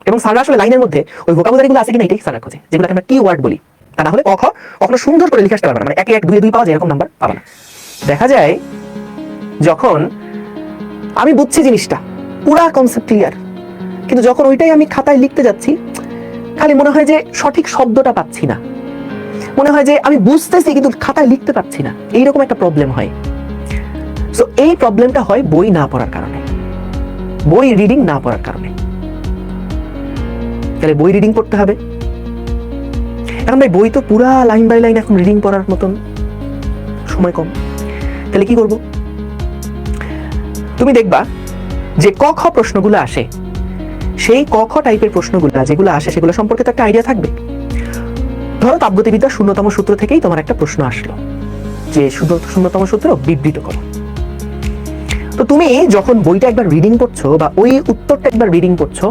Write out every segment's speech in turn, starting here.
এবং স্যাররা আসলে লাইনের মধ্যে ওই ভোকাবুলারিগুলো আছে কিনা এটাই স্যাররা খোঁজে, যেগুলোকে আমরা কি ওয়ার্ড বলি। তা না হলে ক খ কখনো সুন্দর করে লিখে আসতে পারবে না, মানে 1 1 2 2 পাওয়া যায় এরকম নাম্বার পাবে না। দেখা যায় যখন আমি বুঝছি জিনিসটা পুরা কনসেপ্ট ক্লিয়ার, কিন্তু যখন ওইটাই আমি খাতায় লিখতে যাচ্ছি খালি মনে হয় যে সঠিক শব্দটা পাচ্ছি না, মনে হয় যে আমি বুঝতেছি কিন্তু খাতায় লিখতে পারছি না, এইরকম একটা প্রবলেম হয়। সো এই প্রবলেমটা হয় বই না পড়ার কারণে, বই রিডিং না পড়ার কারণে। তাহলে বই রিডিং পড়তে হবে। এখন ভাই বই তো পুরা লাইন বাই লাইন এখন রিডিং পড়ার মতন সময় কম, তাহলে কি করব? তুমি দেখবা যে ক খ প্রশ্নগুলো আসে, সেই ক খ টাইপের প্রশ্নগুলো যেগুলো আসে সেগুলো সম্পর্কে তো একটা আইডিয়া থাকবে। ধরো তাপগতিবিদ্যার 0তম সূত্র থেকেই তোমার একটা প্রশ্ন আসলো যে 0তম সূত্র বিবৃত করো। তো তুমি যখন বইটা একবার রিডিং করছো বা ওই উত্তরটা একবার রিডিং করছো,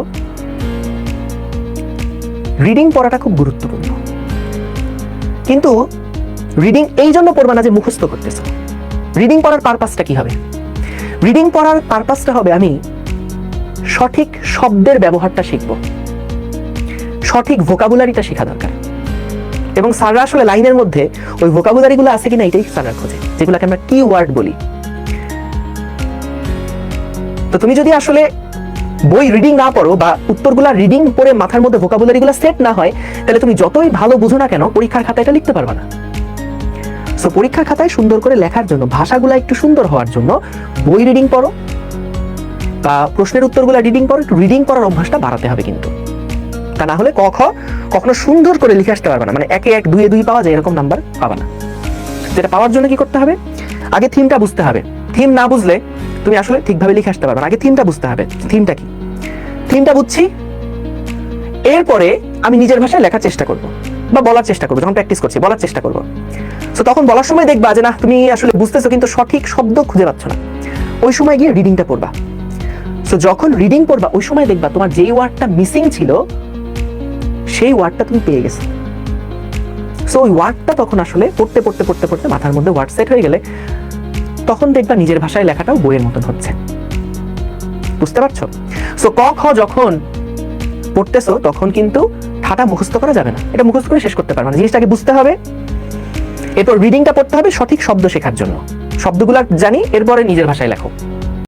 রিডিং পড়াটা খুব গুরুত্বপূর্ণ। কিন্তু রিডিং এই জন্য পড়বা না যে মুখস্থ করতেছো। রিডিং পড়ার পারপাসটা কি হবে? রিডিং পড়ার পারপাসটা হবে আমি সঠিক শব্দের ব্যবহারটা শিখবো, সঠিক ভোকাবুলারিটা শেখা দরকার। এবং স্যাররা আসলে লাইনের মধ্যে ওই ভোকাবুলারিগুলো আছে কিনা এটাই স্যাররা খোঁজে, যেগুলোকে আমরা কি ওয়ার্ড বলি। তো তুমি যদি আসলে বই রিডিং না পড়ো বা উত্তরগুলা রিডিং পড়ে মাথার মধ্যে ভোকাবুলারিগুলো সেট না হয়, তাহলে তুমি যতই ভালো বুঝো না কেন পরীক্ষার খাতায় এটা লিখতে পারবে না। সো পরীক্ষার খাতায় সুন্দর করে লেখার জন্য, ভাষাগুলো একটু সুন্দর হওয়ার জন্য বই রিডিং পড়ো বা প্রশ্নের উত্তরগুলো রিডিং পড়ো, একটু রিডিং করার অভ্যাসটা বাড়াতে হবে কিন্তু। তা না হলে ক খ কখনো সুন্দর করে লিখে আসতে পারবে না, মানে 1 1 2 2 পাওয়া যায় এরকম নাম্বার পাবে না। যেটা পাওয়ার জন্য কি করতে হবে? আগে থিমটা বুঝতে হবে। থিম না বুঝলে তুমি আসলে ঠিকভাবে লিখে আসতে পারবে না। আগে থিমটা বুঝতে হবে, থিমটা কি। থিমটা বুঝছি, এরপরে আমি নিজের ভাষায় লেখার চেষ্টা করব বা বলার চেষ্টা করবো। যখন প্র্যাকটিস করছি বলার চেষ্টা করবো। সো তখন বলার সময় দেখবা যে না তুমি আসলে বুঝতেছো কিন্তু সঠিক শব্দ খুঁজে পাচ্ছ না, ওই সময় গিয়ে রিডিংটা পড়বা। সো যখন রিডিং পড়বা ওই সময় দেখবা তোমার যেই ওয়ার্ডটা মিসিং ছিল সেই ওয়ার্ডটা তুমি পেয়ে গেছো। সো ওই ওয়ার্ডটা তখন আসলে পড়তে পড়তে পড়তে পড়তে মাথার মধ্যে ওয়ার্ড সেট হয়ে গেলে তখন দেখবা নিজের ভাষায় লেখাটাও বইয়ের মতন হচ্ছে। বুঝতে পারছো? সো ক খ যখন পড়তেছো তখন কিন্তু ঠাটা মুখস্থ করা যাবে না, এটা মুখস্থ করে শেষ করতে পারবে না। জিনিসটাকে বুঝতে হবে, এরপর রিডিংটা পড়তে হবে সঠিক শব্দ শেখার জন্য। শব্দগুলো জানি, এরপরে নিজের ভাষায় লেখো।